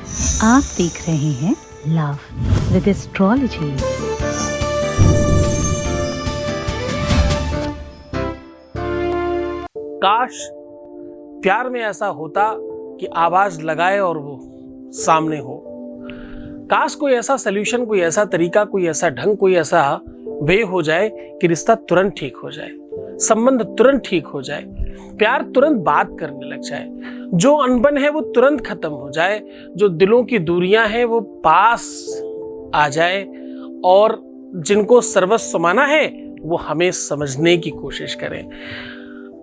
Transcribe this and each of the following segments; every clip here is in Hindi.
आप देख रहे हैं लव विद एस्ट्रोलॉजी। काश प्यार में ऐसा होता कि आवाज लगाए और वो सामने हो। काश कोई ऐसा सल्यूशन, कोई ऐसा तरीका, कोई ऐसा ढंग, कोई ऐसा वे हो जाए कि रिश्ता तुरंत ठीक हो जाए, संबंध तुरंत ठीक हो जाए, प्यार तुरंत बात करने लग जाए, जो अनबन है वो तुरंत खत्म हो जाए, जो दिलों की दूरियां हैं वो पास आ जाए, और जिनको सर्वस्व माना है वो हमें समझने की कोशिश करें।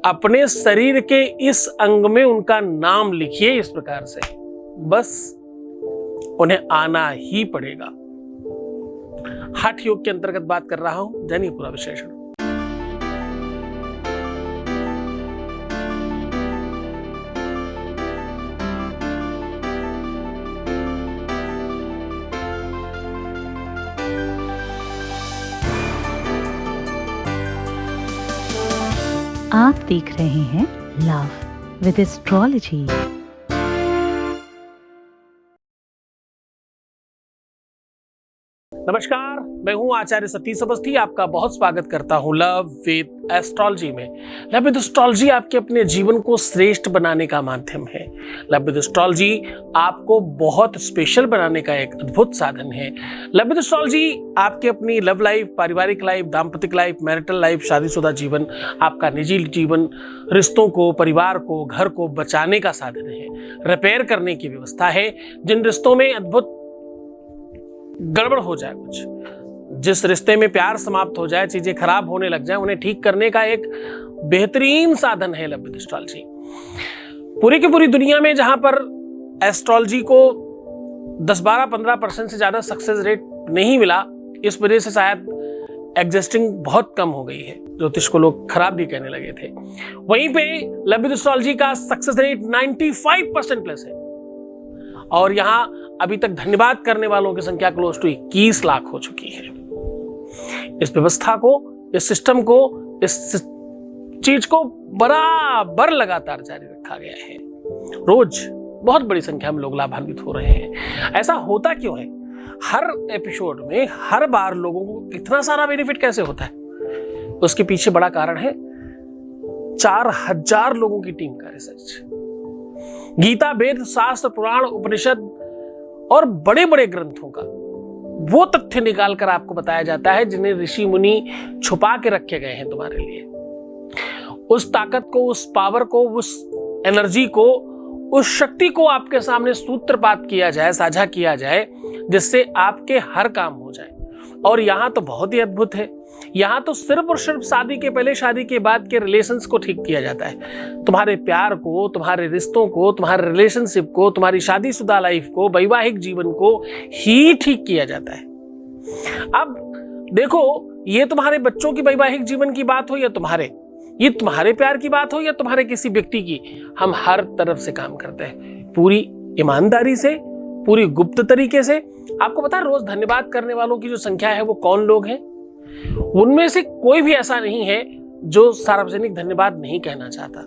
अपने शरीर के इस अंग में उनका नाम लिखिए इस प्रकार से, बस उन्हें आना ही पड़ेगा। हठ योग के अंतर्गत बात कर रहा हूं, जानिए पूरा विश्लेषण। आप देख रहे हैं लव विद एस्ट्रोलॉजी। नमस्कार, मैं हूं आचार्य सतीश अवस्थी। आपका बहुत स्वागत करता हूं लव विद एस्ट्रोलॉजी में। लव विद एस्ट्रोलॉजी आपके अपने जीवन को श्रेष्ठ बनाने का माध्यम है। लव विद एस्ट्रोलॉजी आपको बहुत स्पेशल बनाने का एक अद्भुत साधन है। लव विद एस्ट्रोलॉजी आपके अपनी लव लाइफ, पारिवारिक लाइफ, दाम्पतिक लाइफ, मैरिटल लाइफ, शादीशुदा जीवन, आपका निजी जीवन, रिश्तों को, परिवार को, घर को बचाने का साधन है, रिपेयर करने की व्यवस्था है। जिन रिश्तों में अद्भुत गड़बड़ हो जाए, कुछ जिस रिश्ते में प्यार समाप्त हो जाए, चीजें खराब होने लग जाए, उन्हें ठीक करने का एक बेहतरीन साधन है लव विद एस्ट्रोलॉजी। पूरी की पूरी दुनिया में जहां पर एस्ट्रोलॉजी को 10-12-15% से ज्यादा सक्सेस रेट नहीं मिला, इस वजह से शायद एग्जिस्टिंग बहुत कम हो गई है, ज्योतिष को लोग खराब भी कहने लगे थे। वहीं पे लव विद एस्ट्रोलॉजी का सक्सेस रेट 95% प्लस है, और यहां अभी तक धन्यवाद करने वालों की संख्या क्लोज टू 21 लाख हो चुकी है। इस व्यवस्था को, इस सिस्टम को, इस चीज को बराबर लगातार जारी रखा गया है। रोज बहुत बड़ी संख्या में लोग लाभान्वित हो रहे हैं। ऐसा होता क्यों है? हर एपिसोड में हर बार लोगों को इतना सारा बेनिफिट कैसे होता है? उसके पीछे बड़ा कारण है 4000 लोगों की टीम का रिसर्च। गीता, वेद, शास्त्र, पुराण, उपनिषद और बड़े बड़े ग्रंथों का वो तथ्य निकालकर आपको बताया जाता है जिन्हें ऋषि मुनि छुपा के रखे गए हैं तुम्हारे लिए। उस ताकत को, उस पावर को, उस एनर्जी को, उस शक्ति को आपके सामने सूत्रपात किया जाए, साझा किया जाए, जिससे आपके हर काम हो जाए। और यहां तो बहुत ही अद्भुत है, यहां तो सिर्फ और सिर्फ शादी के पहले, शादी के बाद के रिलेशंस को ठीक किया जाता है। तुम्हारे प्यार को, तुम्हारे रिश्तों को, तुम्हारे रिलेशनशिप को, तुम्हारी शादीशुदा लाइफ को, वैवाहिक जीवन को ही ठीक किया जाता है। अब देखो, ये तुम्हारे बच्चों की वैवाहिक जीवन की बात हो, या ये तुम्हारे प्यार की बात हो, या तुम्हारे किसी व्यक्ति की, हम हर तरफ से काम करते हैं, पूरी ईमानदारी से, पूरी गुप्त तरीके से। आपको पता है रोज धन्यवाद करने वालों की जो संख्या है वो कौन लोग हैं? उनमें से कोई भी ऐसा नहीं है जो सार्वजनिक धन्यवाद नहीं कहना चाहता।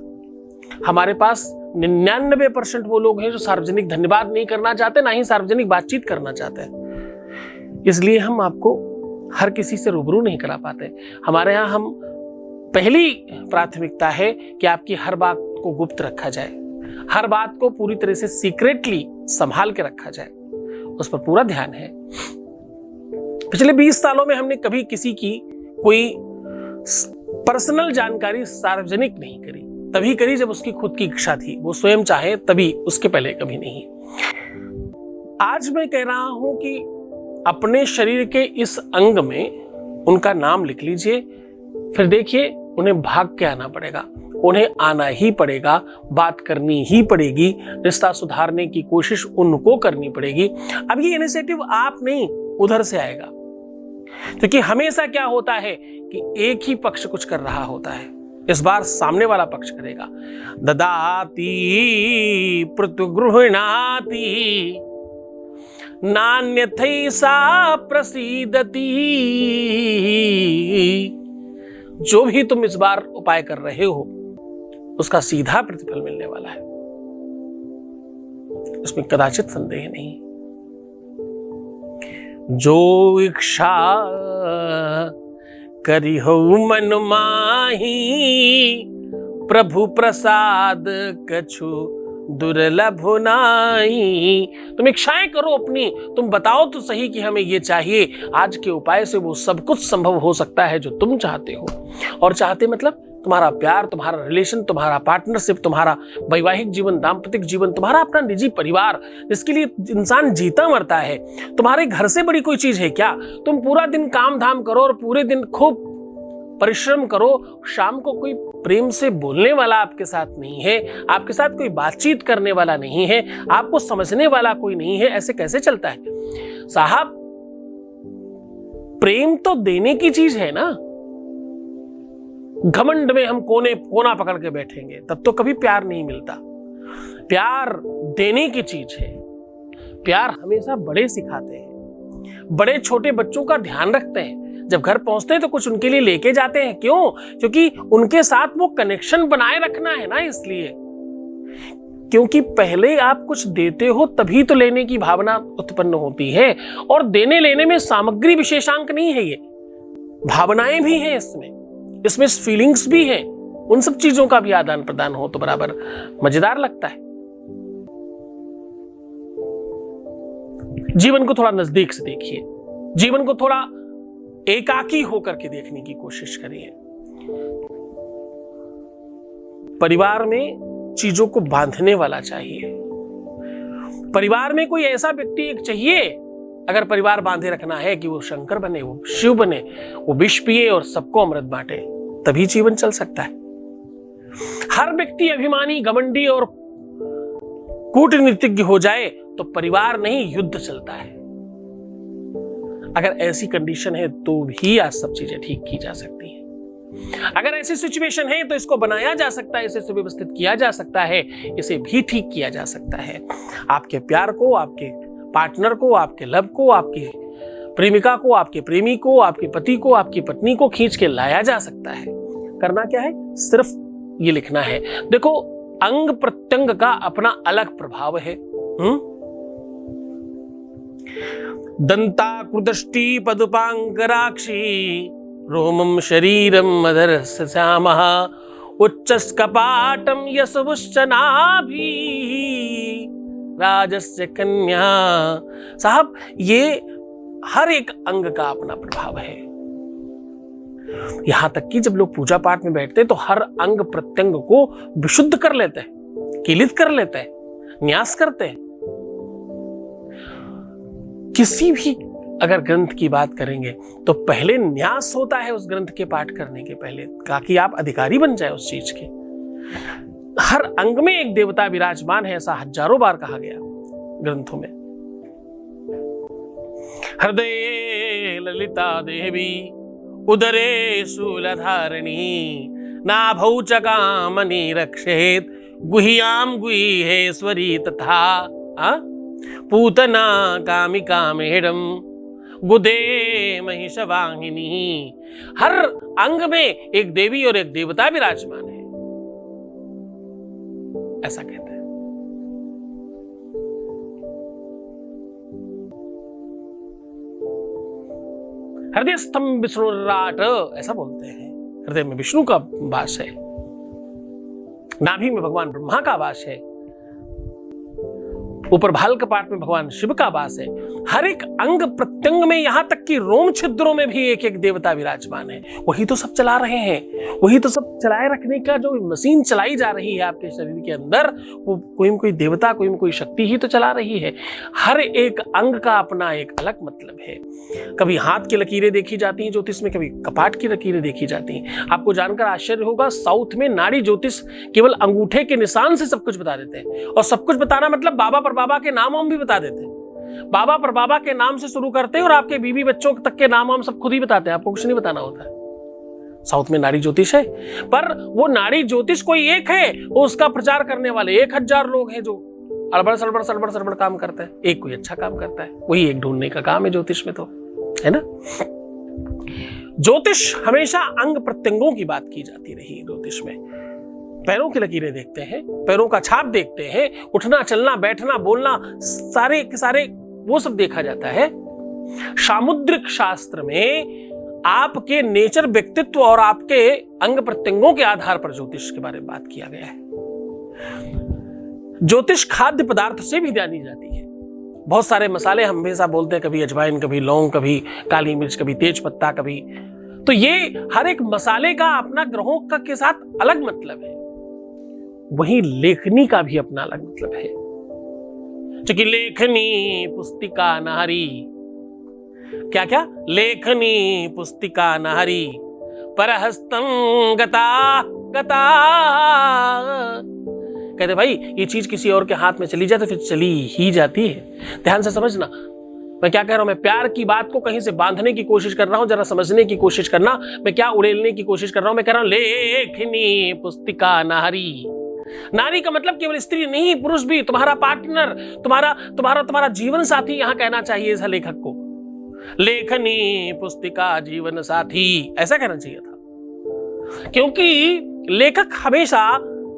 हमारे पास 99% वो लोग हैं जो सार्वजनिक धन्यवाद नहीं करना चाहते, ना ही सार्वजनिक बातचीत करना चाहते हैं। इसलिए हम आपको हर किसी से रूबरू नहीं करा पाते। हमारे यहाँ हम पहली प्राथमिकता है कि आपकी हर बात को गुप्त रखा जाए, हर बात को पूरी तरह से सीक्रेटली संभाल के रखा जाए, उस पर पूरा ध्यान है। पिछले 20 सालों में हमने कभी किसी की कोई पर्सनल जानकारी सार्वजनिक नहीं करी। तभी करी जब उसकी खुद की इच्छा थी, वो स्वयं चाहे तभी, उसके पहले कभी नहीं। आज मैं कह रहा हूं कि अपने शरीर के इस अंग में उनका नाम लिख लीजिए, फिर देखिए उन्हें भाग के आना पड़ेगा, उन्हें आना ही पड़ेगा, बात करनी ही पड़ेगी, रिश्ता सुधारने की कोशिश उनको करनी पड़ेगी। अब ये इनिशिएटिव आप नहीं, उधर से आएगा, क्योंकि हमेशा क्या होता है कि एक ही पक्ष कुछ कर रहा होता है। इस बार सामने वाला पक्ष करेगा। ददाति प्रत्युगृह्णाति नान्यथैसा प्रसीदति। जो भी तुम इस बार उपाय कर रहे हो उसका सीधा प्रतिफल मिलने वाला है। इसमें कदाचित संदेह नहीं। जो इच्छा करी हो मन माही, प्रभु प्रसाद कछु दुर्लभ नाही। तुम इच्छाएं करो अपनी, तुम बताओ तो सही कि हमें ये चाहिए। आज के उपाय से वो सब कुछ संभव हो सकता है जो तुम चाहते हो। और चाहते मतलब तुम्हारा प्यार, तुम्हारा रिलेशन, तुम्हारा पार्टनरशिप, तुम्हारा वैवाहिक जीवन, दाम्पतिक जीवन, तुम्हारा अपना निजी परिवार जिसके लिए इंसान जीता मरता है। तुम्हारे घर से बड़ी कोई चीज है क्या? तुम पूरा दिन काम धाम करो और पूरे दिन खूब परिश्रम करो, शाम को कोई प्रेम से बोलने वाला आपके साथ नहीं है, आपके साथ कोई बातचीत करने वाला नहीं है, आपको समझने वाला कोई नहीं है, ऐसे कैसे चलता है साहब? प्रेम तो देने की चीज है ना। घमंड में हम कोना पकड़ के बैठेंगे तब तो कभी प्यार नहीं मिलता। प्यार देने की चीज है। प्यार हमेशा बड़े सिखाते हैं, बड़े छोटे बच्चों का ध्यान रखते हैं। जब घर पहुंचते हैं तो कुछ उनके लिए लेके जाते हैं। क्यों? क्योंकि उनके साथ वो कनेक्शन बनाए रखना है ना, इसलिए। क्योंकि पहले आप कुछ देते हो तभी तो लेने की भावना उत्पन्न होती है। और देने लेने में सामग्री विशेषांक नहीं है, ये भावनाएं भी हैं इसमें फीलिंग्स भी हैं। उन सब चीजों का भी आदान प्रदान हो तो बराबर मजेदार लगता है। जीवन को थोड़ा नजदीक से देखिए, जीवन को थोड़ा एकाकी होकर के देखने की कोशिश करिए। परिवार में चीजों को बांधने वाला चाहिए। परिवार में कोई ऐसा व्यक्ति एक चाहिए, अगर परिवार बांधे रखना है, कि वो शंकर बने, वो शिव बने, वो विष पिए और सबको अमृत बांटे, तभी जीवन चल सकता है। हर व्यक्ति अभिमानी, घमंडी और कूटनीतिज्ञ हो जाए तो परिवार नहीं, युद्ध चलता है। अगर ऐसी कंडीशन है तो भी आज सब चीजें ठीक की जा सकती हैं। अगर ऐसी सिचुएशन है तो इसको बनाया जा सकता है, इसे सुव्यवस्थित किया जा सकता है, इसे भी ठीक किया जा सकता है। आपके प्यार को, आपके पार्टनर को, आपके लव को, आपकी प्रेमिका को, आपके प्रेमी को, आपके पति को, आपकी पत्नी को खींच के लाया जा सकता है। करना क्या है? सिर्फ ये लिखना है। देखो, अंग प्रत्यंग का अपना अलग प्रभाव है। दंताकृदष्टि पदुपांगराक्षी, रोमम शरीरम मदरस्य श्यामः, उच्चस्कपाटम यशवुश्च नाभि, राजस्य कन्या। साहब, ये हर एक अंग का अपना प्रभाव है। यहां तक कि जब लोग पूजा पाठ में बैठते हैं तो हर अंग प्रत्यंग को विशुद्ध कर लेते हैं, किलित कर लेते हैं, न्यास करते हैं। किसी भी अगर ग्रंथ की बात करेंगे तो पहले न्यास होता है उस ग्रंथ के पाठ करने के पहले, ताकि आप अधिकारी बन जाए उस चीज के। हर अंग में एक देवता विराजमान है, ऐसा हजारों बार कहा गया ग्रंथों में। हृदये ललिता देवी, उदरे शूलधारिणी, नाभौ च कामनी रक्षेत, गुह्याम गुह्येश्वरी तथा पूतना कामिका मेडम, गुदे महिषवाहिनी। हर अंग में एक देवी और एक देवता विराजमान है, ऐसा कहते हैं। हृदय स्तंभ विष्णुराट, ऐसा बोलते हैं। हृदय में विष्णु का वास है, नाभि में भगवान ब्रह्मा का वास है, ऊपर भाल कपाट में भगवान शिव का वास है। हर एक अंग प्रत्यंग में, यहां तक कि रोम छिद्रों में भी एक एक देवता विराजमान है। वही तो सब चला रहे हैं, वही तो सब चलाए रखने का जो मशीन चलाई जा रही है आपके शरीर के अंदर, वो कोई न कोई देवता, कोई न कोई शक्ति ही तो चला रही है। हर एक अंग का अपना एक अलग मतलब है। कभी हाथ की लकीरें देखी जाती हैं ज्योतिष में, कभी कपाट की लकीरें देखी जाती हैं। आपको जानकर आश्चर्य होगा, साउथ में नाड़ी ज्योतिष केवल अंगूठे के निशान से सब कुछ बता देते हैं। और सब कुछ बताना मतलब बाबा पर बाबा के नाम हम भी बता देते हैं। बाबा पर बाबा के नाम से शुरू करते हैं और आपके बीवी बच्चों तक के नाम हम सब खुद ही बताते हैं, आपको कुछ नहीं बताना होता है। साउथ में नाड़ी ज्योतिष है, पर वो नाड़ी ज्योतिष कोई एक है, वो उसका प्रचार करने वाले 1000 लोग हैं जो अड़बड़ सड़बड़ काम करते हैं। एक कोई अच्छा काम करता है, वही एक ढूंढने का काम है ज्योतिष में, तो है ना। ज्योतिष हमेशा अंग प्रत्यंगों की बात की जाती रही ज्योतिष में। पैरों की लकीरें देखते हैं, पैरों का छाप देखते हैं, उठना चलना बैठना बोलना सारे के सारे वो सब देखा जाता है। सामुद्रिक शास्त्र में आपके नेचर, व्यक्तित्व और आपके अंग प्रत्यंगों के आधार पर ज्योतिष के बारे में बात किया गया है। ज्योतिष खाद्य पदार्थ से भी जानी जाती है। बहुत सारे मसाले हम हमेशा बोलते हैं, कभी अजवाइन, कभी लौंग, कभी काली मिर्च, कभी तेज पत्ता, कभी, तो ये हर एक मसाले का अपना ग्रहों का के साथ अलग मतलब है। वहीं लेखनी का भी अपना अलग मतलब है। क्योंकि लेखनी पुस्तिका नारी, क्या क्या, लेखनी पुस्तिका नारी परहस्तम गता गता। कहते भाई ये चीज किसी और के हाथ में चली जाए तो फिर चली ही जाती है। ध्यान से समझना मैं क्या कह रहा हूं। मैं प्यार की बात को कहीं से बांधने की कोशिश कर रहा हूं, जरा समझने की कोशिश करना। मैं क्या उड़ेलने की कोशिश कर रहा हूं? मैं कह रहा हूं लेखनी पुस्तिका नारी। नारी का मतलब केवल स्त्री नहीं, पुरुष भी, तुम्हारा पार्टनर, तुम्हारा तुम्हारा तुम्हारा जीवन साथी यहां कहना चाहिए इस लेखक को। लेखनी पुस्तिका जीवन साथी ऐसा कहना चाहिए था, क्योंकि लेखक हमेशा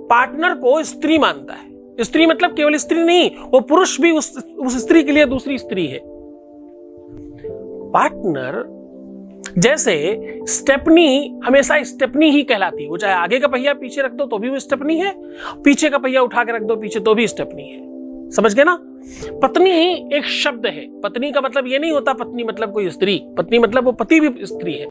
पार्टनर को स्त्री मानता है। स्त्री मतलब केवल स्त्री नहीं, वो पुरुष भी उस स्त्री के लिए दूसरी स्त्री है। पार्टनर जैसे स्टेपनी हमेशा स्टेपनी ही कहलाती है। वो चाहे आगे का पहिया पीछे रख दो तो भी वो स्टेपनी है, पीछे का पहिया उठा के रख दो पीछे तो भी स्टेपनी है। समझ गए ना? पत्नी एक शब्द है। पत्नी का मतलब ये नहीं होता पत्नी मतलब कोई स्त्री, पत्नी मतलब वो पति भी स्त्री है।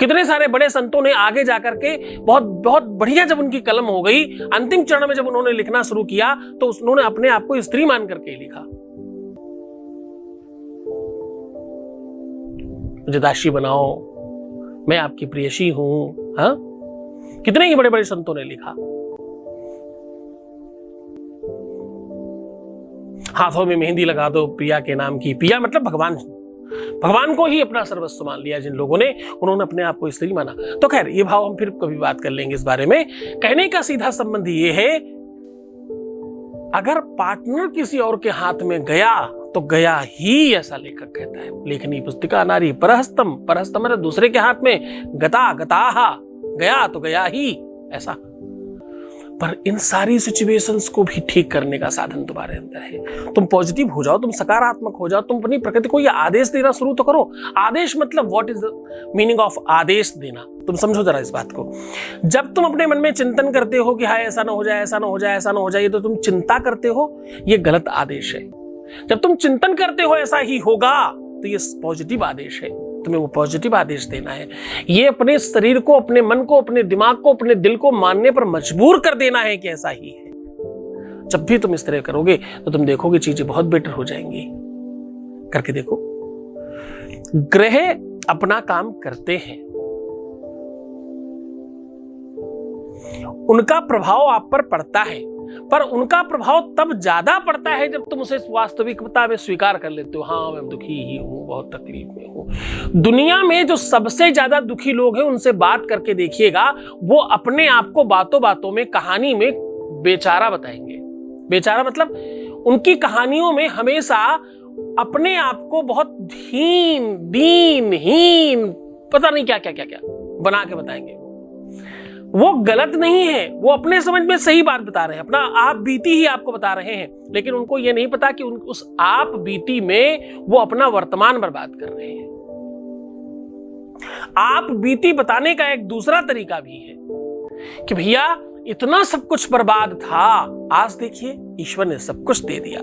कितने सारे बड़े संतों ने आगे जाकर के बहुत बहुत बढ़िया, जब उनकी कलम हो गई, अंतिम चरण में जब उन्होंने लिखना शुरू किया तो उन्होंने अपने आप को स्त्री मान करके लिखा। मुझे दासी बनाओ, मैं आपकी प्रेयसी हूं। हाँ, कितने ही बड़े बड़े संतों ने लिखा। हाथों में मेहंदी लगा दो पिया के नाम की। पिया मतलब भगवान, भगवान को ही अपना सर्वस्व मान लिया जिन लोगों ने, उन्होंने अपने आप को स्त्री माना। तो खैर ये भाव हम फिर कभी बात कर लेंगे इस बारे में। कहने का सीधा संबंध ये है, अगर पार्टनर किसी और के हाथ में गया तो गया ही, ऐसा लेखक कहता है। लेखनी पुस्तिका नारी परहस्तम, परहस्तम मतलब दूसरे के हाथ में, गता गताहा गया तो गया ही, ऐसा। पर इन सारी सिचुएशंस को भी ठीक करने का साधन तुम्हारे अंदर है। तुम पॉजिटिव हो जाओ, तुम सकारात्मक हो जाओ, तुम अपनी प्रकृति को ये आदेश देना शुरू तो करो। आदेश मतलब what is the meaning of आदेश देना, तुम समझो जरा इस बात को। जब तुम अपने मन में चिंतन करते हो कि हाय ऐसा ना हो जाए, ऐसा ना हो जाए, ऐसा ना हो जाए, तो तुम चिंता करते हो, ये गलत आदेश है। जब तुम चिंतन करते हो ऐसा ही होगा तो ये पॉजिटिव आदेश है। तुम्हें वो पॉजिटिव आदेश देना है। ये अपने शरीर को, अपने मन को, अपने दिमाग को, अपने दिल को मानने पर मजबूर कर देना है कि ऐसा ही है। जब भी तुम इस तरह करोगे तो तुम देखोगे चीजें बहुत बेटर हो जाएंगी। करके देखो। ग्रह अपना काम करते हैं, उनका प्रभाव आप पर पड़ता है, पर उनका प्रभाव तब ज्यादा पड़ता है जब तुम उसे वास्तविकता में स्वीकार कर लेते हो। हाँ मैं दुखी ही हूं, बहुत तकलीफ में हूं। दुनिया में जो सबसे ज्यादा दुखी लोग हैं उनसे बात करके देखिएगा, वो अपने आप को बातों बातों में, कहानी में बेचारा बताएंगे। बेचारा मतलब उनकी कहानियों में हमेशा अपने आप को बहुत दीनहीन, पता नहीं क्या क्या क्या क्या बना के बताएंगे। वो गलत नहीं है, वो अपने समझ में सही बात बता रहे हैं, अपना आप बीती ही आपको बता रहे हैं, लेकिन उनको ये नहीं पता कि उस आप बीती में वो अपना वर्तमान बर्बाद कर रहे हैं। आप बीती बताने का एक दूसरा तरीका भी है कि भैया इतना सब कुछ बर्बाद था, आज देखिए ईश्वर ने सब कुछ दे दिया,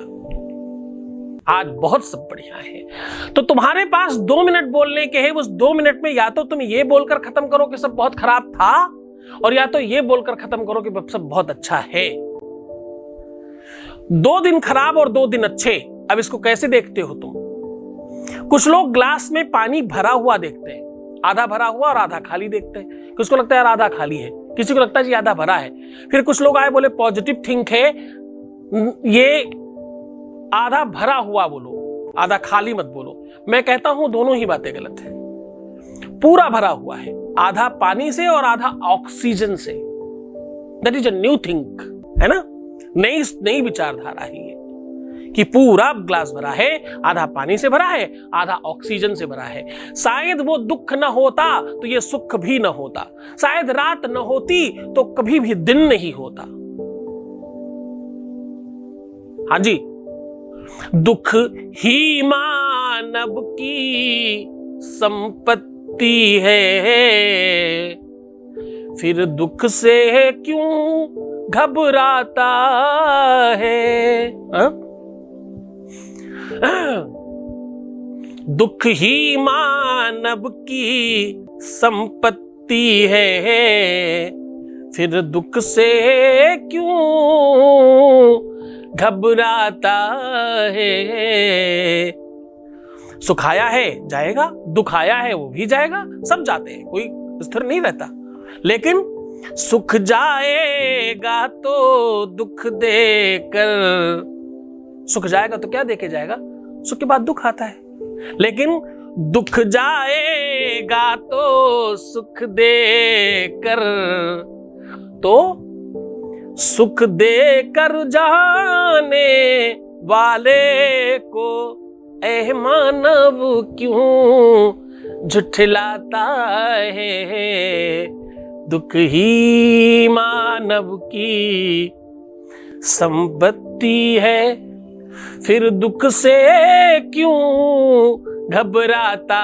आज बहुत सब बढ़िया है। तो तुम्हारे पास 2 मिनट बोलने के हैं, उस 2 मिनट में या तो तुम ये बोलकर खत्म करो कि सब बहुत खराब था, और या तो ये बोलकर खत्म करो कि सब बहुत अच्छा है। 2 दिन खराब और 2 दिन अच्छे। अब इसको कैसे देखते हो तुम? कुछ लोग ग्लास में पानी भरा हुआ देखते हैं, आधा भरा हुआ और आधा खाली देखते हैं। किसको लगता है यार आधा खाली है, किसी को लगता है जी आधा भरा है। फिर कुछ लोग आए बोले पॉजिटिव थिंक है, ये आधा भरा हुआ बोलो, आधा खाली मत बोलो। मैं कहता हूं दोनों ही बातें गलत है। पूरा भरा हुआ है, आधा पानी से और आधा ऑक्सीजन से। That is a new think, है ना, नई विचारधारा ही है कि पूरा ग्लास भरा है, आधा पानी से भरा है, आधा ऑक्सीजन से भरा है। शायद वो दुख न होता तो ये सुख भी न होता, शायद रात न होती तो कभी भी दिन नहीं होता। हाँ जी, दुख ही मानव की संपत्ति है, फिर दुख से क्यों घबराता है। दुख ही मानव की संपत्ति है, फिर दुख से क्यों घबराता है। सुखाया है जाएगा, दुख आया है वो भी जाएगा, सब जाते हैं, कोई स्थिर नहीं रहता। लेकिन सुख जाएगा तो दुख देकर, सुख जाएगा तो क्या देके जाएगा, सुख के बाद दुख आता है। लेकिन दुख जाएगा तो सुख देकर, तो सुख देकर जाने वाले को ऐ मानव क्यों झुठलाता है। दुख ही मानव की संपत्ति है, फिर दुख से क्यों घबराता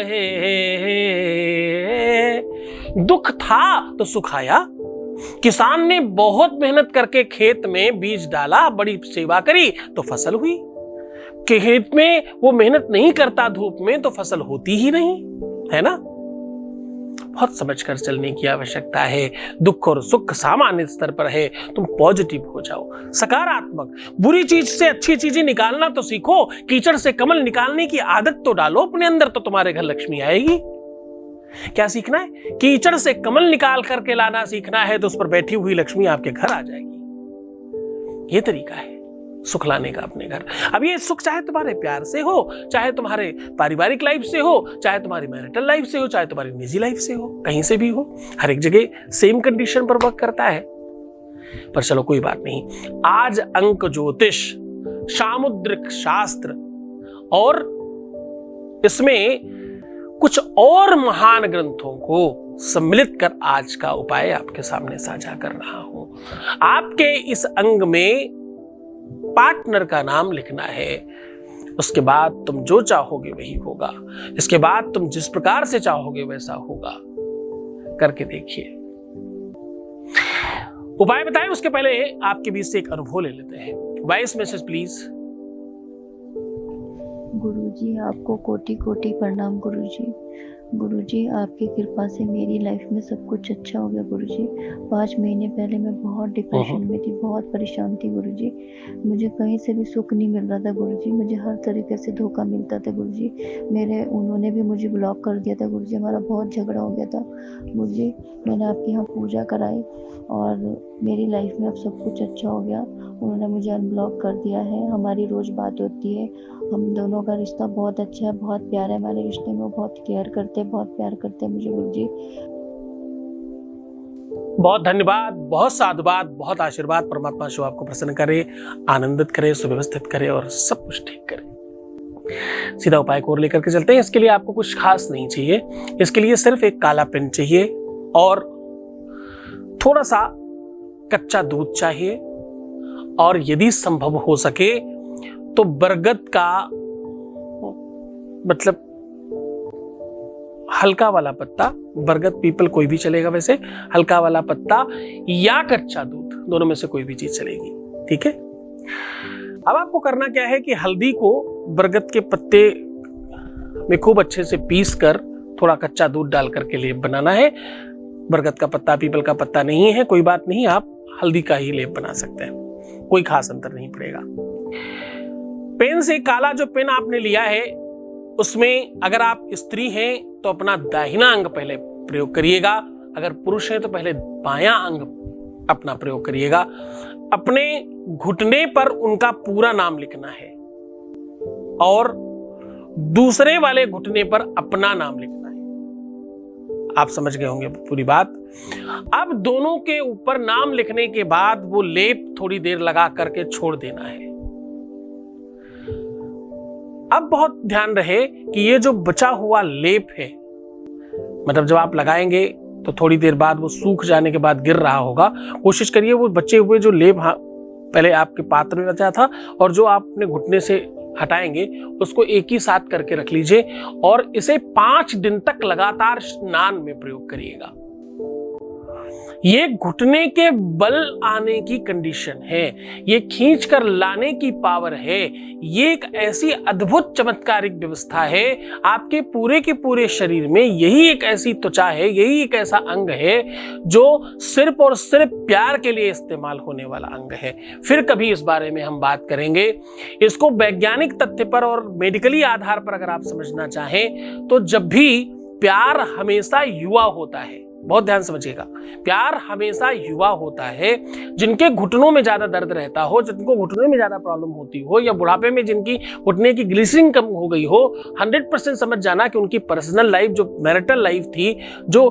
है। दुख था तो सुख आया। किसान ने बहुत मेहनत करके खेत में बीज डाला, बड़ी सेवा करी तो फसल हुई। खेत में वो मेहनत नहीं करता धूप में तो फसल होती ही नहीं, है ना। बहुत समझकर चलने की आवश्यकता है। दुख और सुख सामान्य स्तर पर है, तुम पॉजिटिव हो जाओ, सकारात्मक। बुरी चीज से अच्छी चीजें निकालना तो सीखो, कीचड़ से कमल निकालने की आदत तो डालो अपने अंदर, तो तुम्हारे घर लक्ष्मी आएगी। क्या सीखना है? कीचड़ से कमल निकाल करके लाना सीखना है, तो उस पर बैठी हुई लक्ष्मी आपके घर आ जाएगी। ये तरीका है सुख लाने का अपने घर। अब ये सुख चाहे तुम्हारे प्यार से हो, चाहे तुम्हारे पारिवारिक लाइफ से हो, चाहे तुम्हारी मैरिटल लाइफ से हो, चाहे तुम्हारी निजी लाइफ से हो, कहीं से भी हो, हर एक जगह सेम कंडीशन पर वर्क करता है। पर चलो कोई बात नहीं। आज अंक ज्योतिष, सामुद्रिक शास्त्र और इसमें कुछ और महान ग्रंथों को सम्मिलित कर आज का उपाय आपके सामने साझा कर रहा हूं। आपके इस अंग में पार्टनर का नाम लिखना है। उसके बाद तुम जो चाहोगे वही होगा। इसके बाद तुम जिस प्रकार से चाहोगे वैसा होगा। करके देखिए। उपाय बताएं उसके पहले आपके बीच से एक अनुभव ले लेते हैं। Voice message please. गुरुजी आपको कोटि कोटि प्रणाम गुरुजी। गुरुजी आपकी कृपा से मेरी लाइफ में सब कुछ अच्छा हो गया गुरुजी। 5 महीने पहले मैं बहुत डिप्रेशन में थी, बहुत परेशान थी गुरुजी। मुझे कहीं से भी सुख नहीं मिल रहा था गुरुजी, मुझे हर तरीके से धोखा मिलता था गुरुजी। उन्होंने भी मुझे ब्लॉक कर दिया था गुरुजी, हमारा बहुत झगड़ा हो गया था गुरुजी। मैंने आपके यहाँ पूजा कराई और मेरी लाइफ में अब सब कुछ अच्छा हो गया। उन्होंने मुझे अनब्लॉक कर दिया है, हमारी रोज़ बात होती है। हम दोनों का रिश्ता बहुत अच्छा है, बहुत प्यार है हमारे रिश्ते में। वो बहुत केयर करते हैं, बहुत प्यार करते हैं मुझे गुरुजी। बहुत धन्यवाद, बहुत साधुवाद, बहुत आशीर्वाद। परमात्मा शिव आपको प्रसन्न करे, आनंदित करे, सुव्यवस्थित करे और सब कुछ ठीक करे। सीधा उपाय को लेकर के चलते हैं। इसके लिए आपको कुछ खास नहीं चाहिए। इसके लिए सिर्फ एक काला पेन चाहिए और थोड़ा सा कच्चा दूध चाहिए, और यदि संभव हो सके तो बरगद का मतलब हल्का वाला पत्ता, बरगद पीपल कोई भी चलेगा वैसे, हल्का वाला पत्ता या कच्चा दूध, दोनों में से कोई भी चीज चलेगी। ठीक है। अब आपको करना क्या है कि हल्दी को बरगद के पत्ते में खूब अच्छे से पीस कर थोड़ा कच्चा दूध डाल करके लेप बनाना है। बरगद का पत्ता, पीपल का पत्ता नहीं है कोई बात नहीं, आप हल्दी का ही लेप बना सकते हैं, कोई खास अंतर नहीं पड़ेगा। पेन से काला जो पेन आपने लिया है उसमें अगर आप स्त्री हैं तो अपना दाहिना अंग पहले प्रयोग करिएगा, अगर पुरुष हैं तो पहले बायां अंग अपना प्रयोग करिएगा। अपने घुटने पर उनका पूरा नाम लिखना है और दूसरे वाले घुटने पर अपना नाम लिखना है। आप समझ गए होंगे पूरी बात। अब दोनों के ऊपर नाम लिखने के बाद वो लेप थोड़ी देर लगा करके छोड़ देना है। अब बहुत ध्यान रहे कि ये जो बचा हुआ लेप है, मतलब जब आप लगाएंगे तो थोड़ी देर बाद वो सूख जाने के बाद गिर रहा होगा, कोशिश करिए वो बचे हुए जो लेप पहले आपके पात्र में बचा था और जो आप अपने घुटने से हटाएंगे उसको एक ही साथ करके रख लीजिए और इसे 5 दिन तक लगातार स्नान में प्रयोग करिएगा। ये घुटने के बल आने की कंडीशन है, ये खींच कर लाने की पावर है, ये एक ऐसी अद्भुत चमत्कारिक व्यवस्था है। आपके पूरे के पूरे शरीर में यही एक ऐसी त्वचा है, यही एक ऐसा अंग है जो सिर्फ और सिर्फ प्यार के लिए इस्तेमाल होने वाला अंग है। फिर कभी इस बारे में हम बात करेंगे। इसको वैज्ञानिक तथ्य पर और मेडिकली आधार पर अगर आप समझना चाहें तो जब भी प्यार हमेशा युवा होता है, बहुत ध्यान समझिएगा, प्यार हमेशा युवा होता है। जिनके घुटनों में ज्यादा दर्द रहता हो, जिनको घुटने में ज्यादा प्रॉब्लम होती हो या बुढ़ापे में जिनकी घुटने की ग्लिसरिंग कम हो गई हो, 100% समझ जाना कि उनकी पर्सनल लाइफ, जो मैरिटल लाइफ थी, जो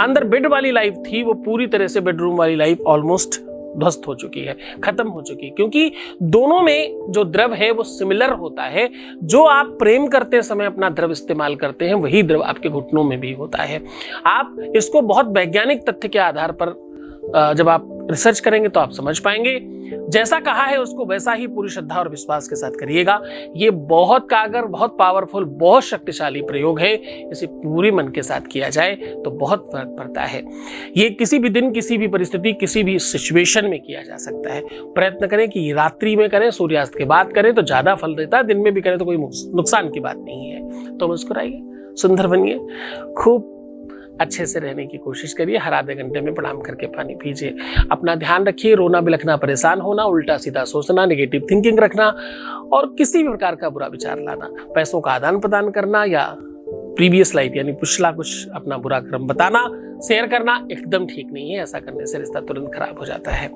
अंदर बेड वाली लाइफ थी, वो पूरी तरह से बेडरूम वाली लाइफ ऑलमोस्ट ध्वस्त हो चुकी है, खत्म हो चुकी है। क्योंकि दोनों में जो द्रव है वो सिमिलर होता है। जो आप प्रेम करते समय अपना द्रव इस्तेमाल करते हैं वही द्रव आपके घुटनों में भी होता है। आप इसको बहुत वैज्ञानिक तथ्य के आधार पर जब आप रिसर्च करेंगे तो आप समझ पाएंगे। जैसा कहा है उसको वैसा ही पूरी श्रद्धा और विश्वास के साथ करिएगा। ये बहुत कारगर, बहुत पावरफुल, बहुत शक्तिशाली प्रयोग है। इसे पूरे मन के साथ किया जाए तो बहुत फर्क पड़ता है। ये किसी भी दिन, किसी भी परिस्थिति, किसी भी सिचुएशन में किया जा सकता है। प्रयत्न करें कि रात्रि में करें, सूर्यास्त के बाद करें तो ज्यादा फल देता है। दिन में भी करें तो कोई नुकसान की बात नहीं है। तो मुस्कुराइए, सुंदर बनिए, खूब अच्छे से रहने की कोशिश करिए। हर आधे घंटे में प्रणाम करके पानी पीजिए। अपना ध्यान रखिए, रोना बिलखना, परेशान होना, उल्टा सीधा सोचना, नेगेटिव थिंकिंग रखना और किसी भी प्रकार का बुरा विचार लाना, पैसों का आदान प्रदान करना या प्रीवियस लाइफ यानी पिछला कुछ अपना बुरा क्रम बताना, शेयर करना एकदम ठीक नहीं है। ऐसा करने से रिश्ता तुरंत खराब हो जाता है।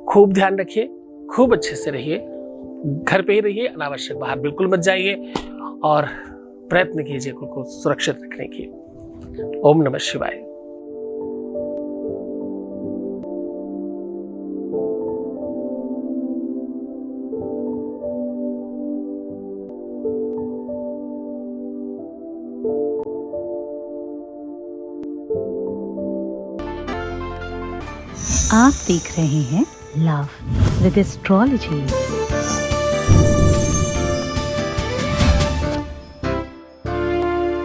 खूब ध्यान रखिए, खूब अच्छे से रहिए, घर पे ही रहिए, अनावश्यक बाहर बिल्कुल मत जाइए और प्रयत्न कीजिए खुद को सुरक्षित रखने की। ओम नमः शिवाय। आप देख रहे हैं लव विद एस्ट्रोलॉजी।